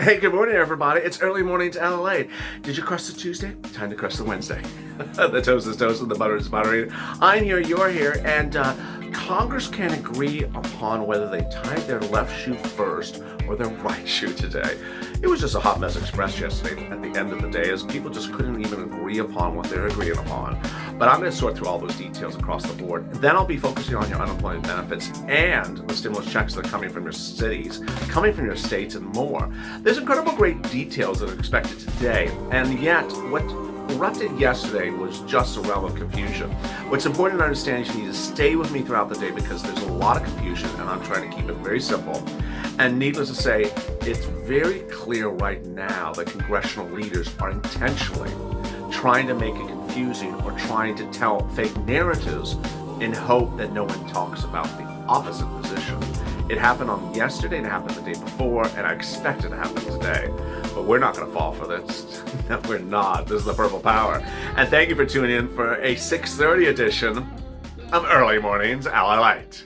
Hey, good morning, everybody. It's early morning to LALATE. Did you crush the Tuesday? Time to crush the Wednesday. The toast is toasted, the butter is buttering. I'm here, you're here, and Congress can't agree upon whether they tied their left shoe first or their right shoe today. It was just a hot mess express yesterday at the end of the day, as people just couldn't even agree upon what they're agreeing upon. But I'm going to sort through all those details across the board. Then I'll be focusing on your unemployment benefits and the stimulus checks that are coming from your cities, coming from your states, and more. There's incredible great details that are expected today, and yet what erupted yesterday was just a realm of confusion. What's important to understand is you need to stay with me throughout the day because there's a lot of confusion, and I'm trying to keep it very simple. And needless to say, it's very clear right now that congressional leaders are intentionally trying to make it confusing or trying to tell fake narratives in hope that no one talks about the opposite position. It happened on yesterday, it happened the day before, and I expect it to happen today. But we're not going to fall for this. No, we're not. This is the Purple Power. And thank you for tuning in for a 6:30 edition of Early Mornings LALATE.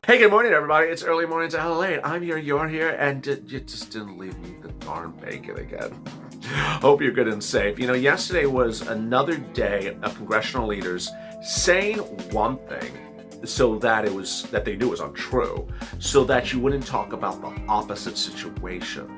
Hey, good morning, everybody. It's early morning to LALATE. I'm here, you're here, and you just didn't leave me the darn bacon again. Hope you're good and safe. You know, yesterday was another day of congressional leaders saying one thing so that they knew it was untrue, so that you wouldn't talk about the opposite situation.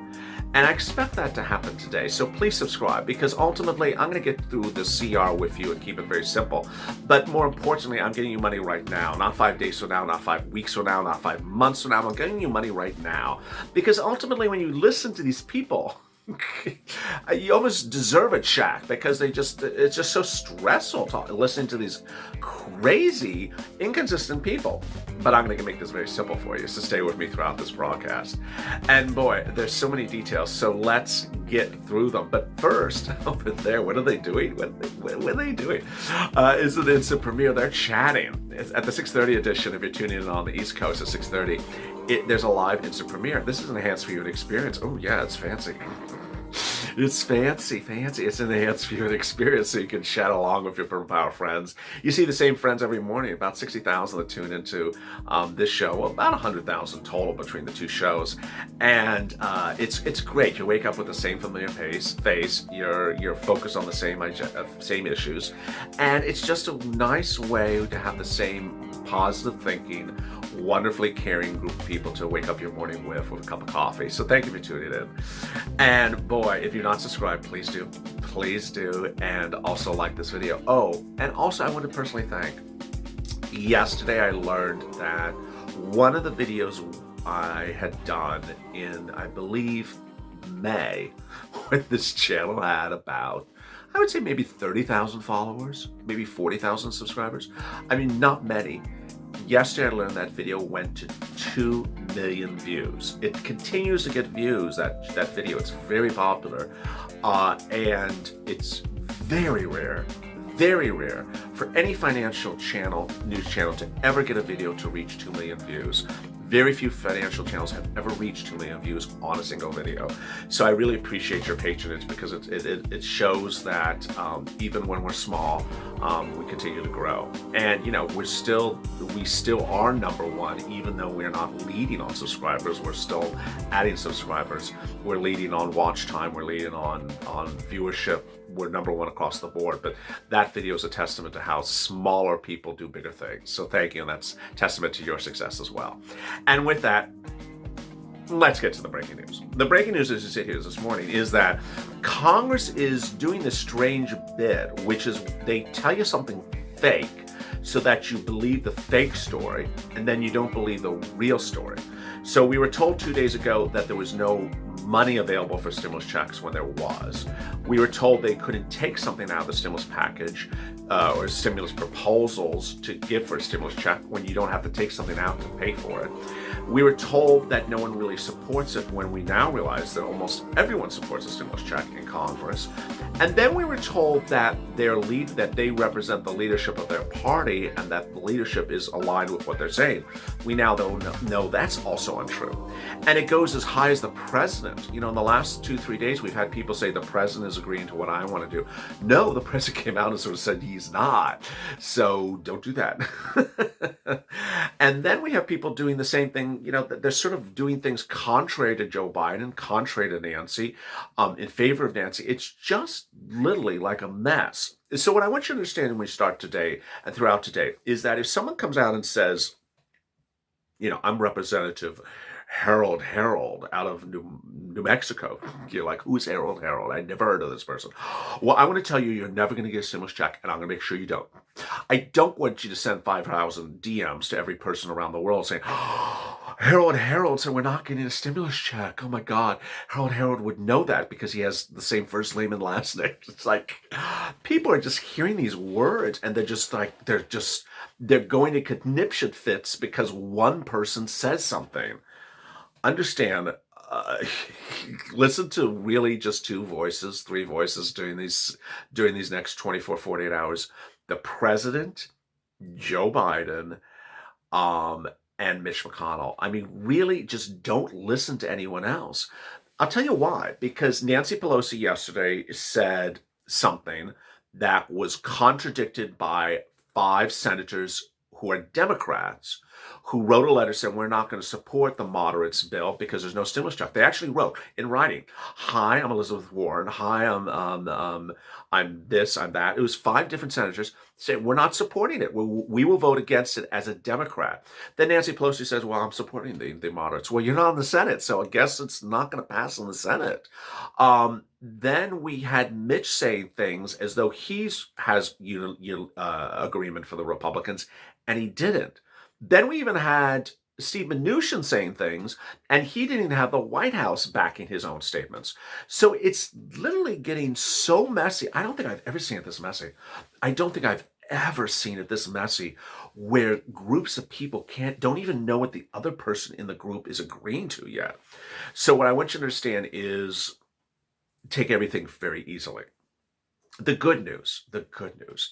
And I expect that to happen today, so please subscribe, because ultimately I'm going to get through the CR with you and keep it very simple. But more importantly, I'm getting you money right now, not 5 days from now, not 5 weeks from now, not 5 months from now. I'm getting you money right now, because ultimately when you listen to these people, you almost deserve a check, because it's just so stressful listening to these crazy, inconsistent people. But I'm going to make this very simple for you, so stay with me throughout this broadcast. And boy, there's so many details, so let's get through them. But first, over there, what are they doing? What are they doing? Is it instant premiere? They're chatting. It's at the 6:30 edition, if you're tuning in on the East Coast at 6:30, there's a live instant premiere. This is an enhanced viewing experience. Oh yeah, it's fancy. It's fancy. It's an enhanced viewing experience, so you can chat along with your Purple Power friends. You see the same friends every morning, about 60,000 that tune into this show, well, about 100,000 total between the two shows. And it's great. You wake up with the same familiar face, you're focused on the same issues, and it's just a nice way to have the same positive thinking, wonderfully caring group of people to wake up your morning with a cup of coffee. So thank you for tuning in. And boy, if you're not subscribed, please do, and also like this video. Oh, and also I want to personally thank, yesterday I learned that one of the videos I had done in, I believe, May, when this channel had about, I would say maybe 30,000 followers, maybe 40,000 subscribers. I mean, not many. Yesterday I learned that video went to 2 million views. It continues to get views, that video. It's very popular. And it's very rare for any financial channel, news channel, to ever get a video to reach 2 million views. Very few financial channels have ever reached 2 million views on a single video. So I really appreciate your patronage, because it shows that even when we're small, we continue to grow. And you know, we still are number one, even though we're not leading on subscribers. We're still adding subscribers. We're leading on watch time. We're leading on viewership. We're number one across the board. But that video is a testament to how smaller people do bigger things. So thank you, and that's testament to your success as well. And with that, let's get to the breaking news. The breaking news as you sit here this morning is that Congress is doing this strange bit, which is they tell you something fake so that you believe the fake story, and then you don't believe the real story. So we were told 2 days ago that there was no money available for stimulus checks when there was. We were told they couldn't take something out of the stimulus package or stimulus proposals to give for a stimulus check when you don't have to take something out to pay for it. We were told that no one really supports it when we now realize that almost everyone supports a stimulus check in Congress. And then we were told that that they represent the leadership of their party and that the leadership is aligned with what they're saying. We now don't know that's also untrue. And it goes as high as the president. In the last 2-3 days, we've had people say the president is agreeing to what I want to do. No, the president came out and sort of said he's not. So don't do that. And then we have people doing the same thing. They're sort of doing things contrary to Joe Biden, contrary to Nancy, in favor of Nancy. It's just literally like a mess. So what I want you to understand when we start today and throughout today is that if someone comes out and says, I'm Representative Harold out of New Mexico. You're like, who's Harold? I never heard of this person. Well, I want to tell you, you're never going to get a stimulus check, and I'm going to make sure you don't. I don't want you to send 5,000 DMs to every person around the world saying, Harold said we're not getting a stimulus check. Oh my God. Harold would know that because he has the same first name and last name. It's like, people are just hearing these words and they're going to conniption fits because one person says something. Understand, listen to really just 2 voices, 3 voices during these next 24, 48 hours. The president, Joe Biden, and Mitch McConnell. I mean, really just don't listen to anyone else. I'll tell you why. Because Nancy Pelosi yesterday said something that was contradicted by 5 senators who are Democrats, who wrote a letter saying we're not going to support the moderates bill because there's no stimulus check. They actually wrote in writing, "Hi, I'm Elizabeth Warren. Hi, I'm this, I'm that." It was 5 different senators saying we're not supporting it. We will vote against it as a Democrat. Then Nancy Pelosi says, "Well, I'm supporting the moderates." Well, you're not in the Senate, so I guess it's not going to pass in the Senate. Then we had Mitch saying things as though he has agreement for the Republicans, and he didn't. Then we even had Steve Mnuchin saying things, and he didn't even have the White House backing his own statements. So it's literally getting so messy. I don't think I've ever seen it this messy. I don't think I've ever seen it this messy, where groups of people don't even know what the other person in the group is agreeing to yet. So what I want you to understand is take everything very easily. The good news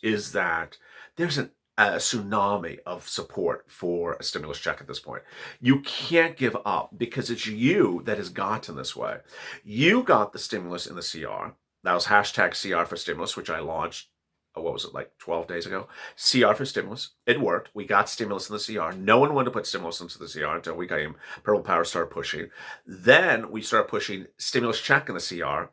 is that there's a tsunami of support for a stimulus check at this point. You can't give up because it's you that has gotten this way. You got the stimulus in the CR. That was hashtag CR for stimulus, which I launched, what was it, like 12 days ago? CR for stimulus. It worked. We got stimulus in the CR. No one wanted to put stimulus into the CR until we came. Purple Power started pushing. Then we started pushing stimulus check in the CR.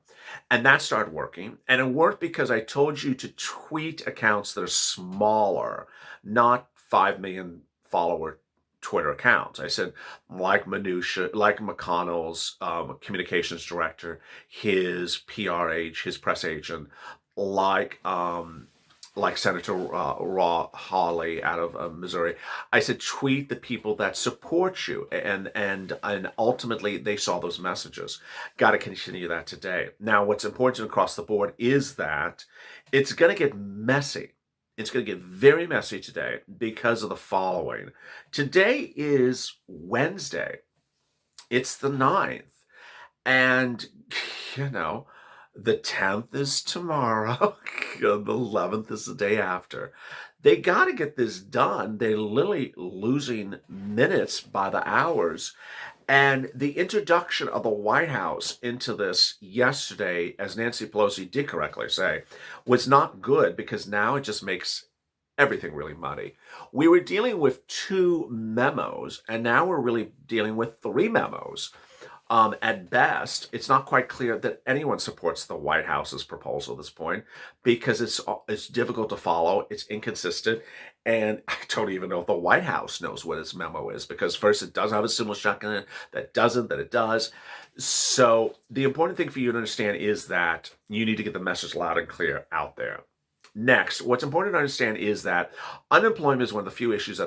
And that started working. And it worked because I told you to tweet accounts that are smaller, not 5 million follower Twitter accounts. I said, like Mnuchin, like McConnell's communications director, his PRH, his press agent, like Senator Hawley out of Missouri. I said, tweet the people that support you. And ultimately, they saw those messages. Got to continue that today. Now, what's important across the board is that it's going to get messy. It's going to get very messy today because of the following. Today is Wednesday. It's the 9th. And, the 10th is tomorrow. The 11th is the day after. They got to get this done. They're literally losing minutes by the hours. And the introduction of the White House into this yesterday, as Nancy Pelosi did correctly say, was not good because now it just makes everything really muddy. We were dealing with 2 memos, and now we're really dealing with 3 memos. At best, it's not quite clear that anyone supports the White House's proposal at this point because it's difficult to follow, it's inconsistent, and I don't even know if the White House knows what its memo is because first it does have a stimulus check in it, that doesn't, that it does. So the important thing for you to understand is that you need to get the message loud and clear out there. Next, what's important to understand is that unemployment is one of the few issues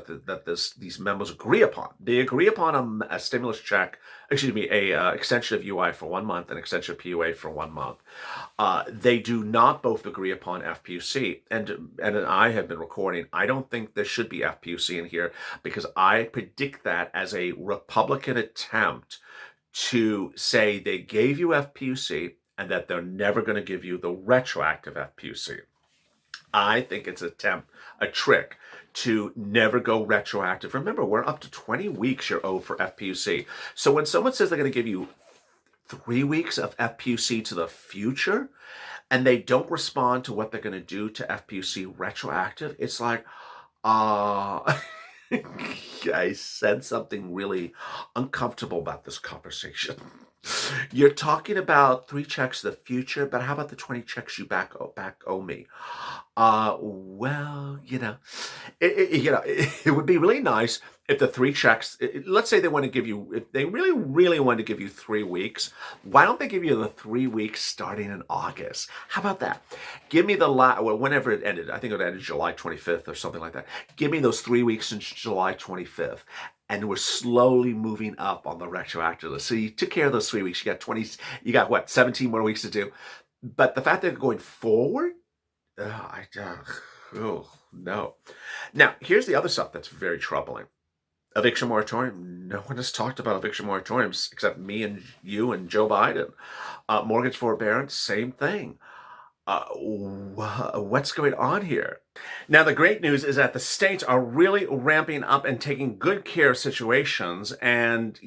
these memos agree upon. They agree upon a stimulus check, excuse me, a extension of UI for 1 month and extension of PUA for 1 month. They do not both agree upon FPUC, and I have been recording. I don't think there should be FPUC in here because I predict that as a Republican attempt to say they gave you FPUC and that they're never going to give you the retroactive FPUC. I think it's a trick to never go retroactive. Remember, we're up to 20 weeks you're owed for FPUC. So when someone says they're going to give you 3 weeks of FPUC to the future, and they don't respond to what they're going to do to FPUC retroactive, it's like, I said something really uncomfortable about this conversation. You're talking about 3 checks to the future, but how about the 20 checks you back owe me? Well, it would be really nice if the 3 checks, let's say they want to give you, if they really, really want to give you 3 weeks, why don't they give you the 3 weeks starting in August? How about that? Give me whenever it ended. I think it ended July 25th or something like that. Give me those 3 weeks since July 25th. And we're slowly moving up on the retroactive list. So you took care of those 3 weeks. You got what, 17 more weeks to do. But the fact that they're going forward, no. Now, here's the other stuff that's very troubling. Eviction moratorium. No one has talked about eviction moratoriums except me and you and Joe Biden. Mortgage forbearance, same thing. What's going on here? Now, the great news is that the states are really ramping up and taking good care of situations. And,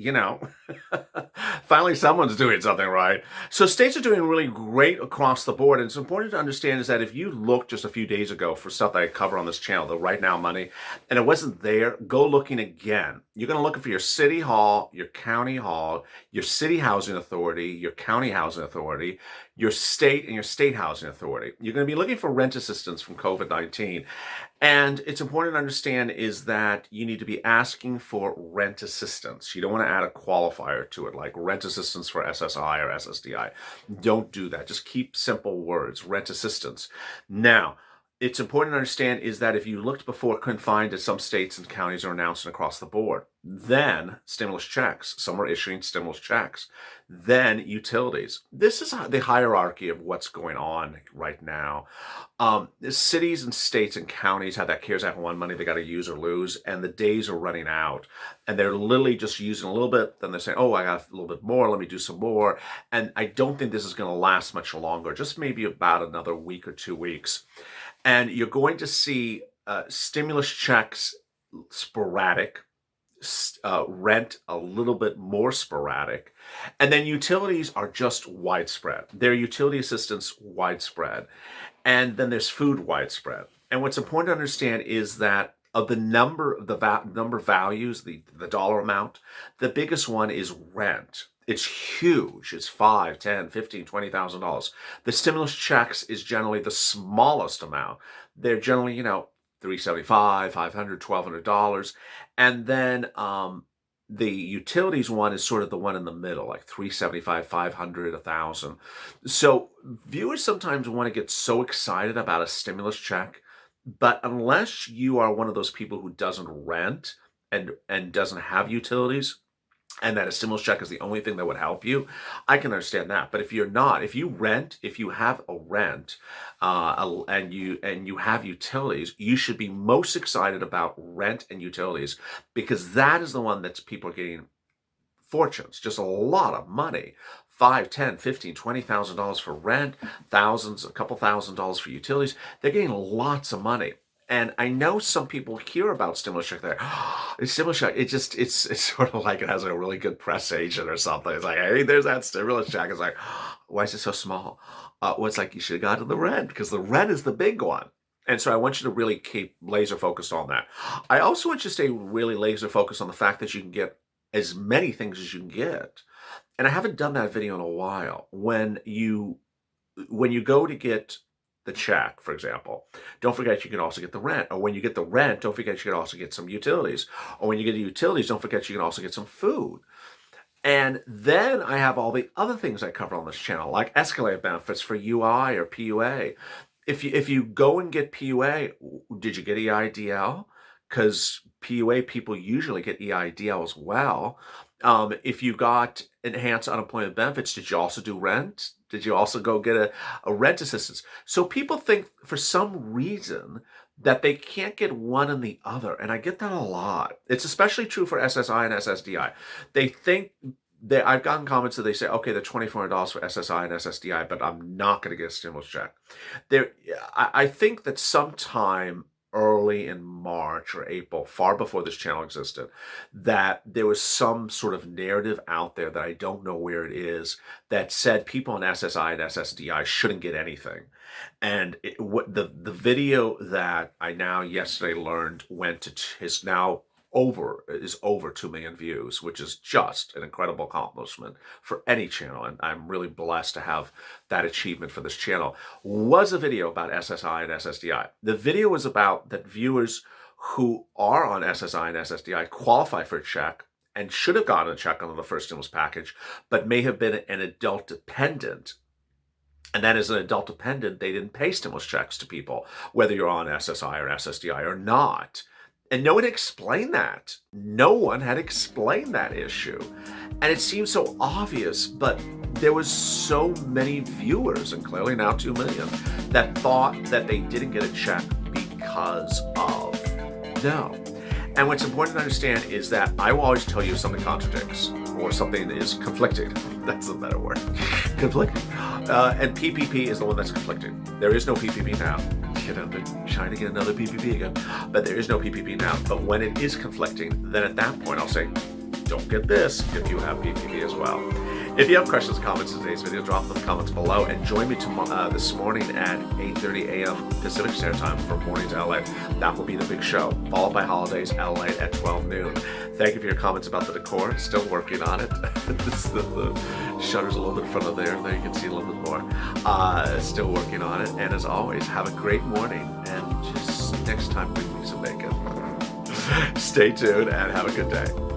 finally someone's doing something right. So states are doing really great across the board. And it's important to understand is that if you look just a few days ago for stuff that I cover on this channel, the Right Now money, and it wasn't there, go looking again. You're going to look for your city hall, your county hall, your city housing authority, your county housing authority, your state and your state housing authority. You're going to be looking for rent assistance from COVID-19. And it's important to understand is that you need to be asking for rent assistance. You don't want to add a qualifier to it like rent assistance for SSI or SSDI. Don't do that. Just keep simple words, rent assistance. Now, it's important to understand is that if you looked before, couldn't find it, some states and counties are announcing across the board. Then stimulus checks. Some are issuing stimulus checks. Then utilities. This is the hierarchy of what's going on right now. Cities and states and counties have that CARES Act 1 money they got to use or lose, and the days are running out. And they're literally just using a little bit, then they're saying, oh, I got a little bit more, let me do some more. And I don't think this is going to last much longer, just maybe about another week or 2 weeks. And you're going to see stimulus checks sporadic, rent a little bit more sporadic, and then utilities are just widespread. Their utility assistance widespread, and then there's food widespread. And what's important to understand is that of the number of values, the dollar amount, the biggest one is rent. It's huge. It's $5, $10, $15, $20,000. The stimulus checks is generally the smallest amount. They're generally, $375, $500, $1,200. And then the utilities one is sort of the one in the middle, like $375, $500, $1,000. So viewers sometimes want to get so excited about a stimulus check, but unless you are one of those people who doesn't rent and doesn't have utilities, and that a stimulus check is the only thing that would help you, I can understand that. But if you're not, if you rent, if you have a rent, and you have utilities, you should be most excited about rent and utilities because that is the one that people are getting fortunes, just a lot of money. $5, $10, $15, $20,000 for rent, a couple $1,000s for utilities. They're getting lots of money. And I know some people hear about stimulus check there. It's stimulus check. It's sort of like it has a really good press agent or something. It's like, hey, there's that stimulus check. It's like, why is it so small? Well, it's like you should have gone to the rent because the rent is the big one. And so I want you to really keep laser focused on that. I also want you to stay really laser focused on the fact that you can get as many things as you can get. And I haven't done that video in a while. When you go to get the check, for example, don't forget you can also get the rent. Or when you get the rent, don't forget you can also get some utilities. Or when you get the utilities, don't forget you can also get some food. And then I have all the other things I cover on this channel, like escalated benefits for UI or PUA. if you go and get PUA, did you get EIDL? Because PUA people usually get EIDL as well. If you got enhanced unemployment benefits, did you also do rent? Did you also go get a rent assistance? So people think for some reason that they can't get one and the other, and I get that a lot. It's especially true for SSI and SSDI. They think I've gotten comments that they say, okay, they're $2,400 for SSI and SSDI, but I'm not going to get a stimulus check. I think that sometime early in March or April, far before this channel existed, that there was some sort of narrative out there that I don't know where it is that said people on SSI and SSDI shouldn't get anything. And the video that I now yesterday learned is over 2 million views, which is just an incredible accomplishment for any channel. And I'm really blessed to have that achievement for this channel. Was a video about SSI and SSDI. The video was about that viewers who are on SSI and SSDI qualify for a check and should have gotten a check under the first stimulus package, but may have been an adult dependent. And then as an adult dependent, they didn't pay stimulus checks to people, whether you're on SSI or SSDI or not. And no one explained that. No one had explained that issue. And it seems so obvious, but there was so many viewers, and clearly now 2 million, that thought that they didn't get a check because of no. And what's important to understand is that I will always tell you if something contradicts or something is conflicting. That's a better word. Conflicting. And PPP is the one that's conflicting. There is no PPP now. You know, they're trying to get another PPP again, but there is no PPP now. But when it is conflicting, then at that point I'll say, don't get this if you have PPP as well. If you have questions, comments in today's video, drop them in the comments below, and join me this morning at 8:30 a.m. Pacific Standard Time for Morning to LA. That will be the big show, followed by Holidays LA at 12 noon. Thank you for your comments about the decor. Still working on it. The shutter's a little bit in front of there you can see a little bit more. Still working on it. And as always, have a great morning, and just next time bring me some bacon. Stay tuned and have a good day.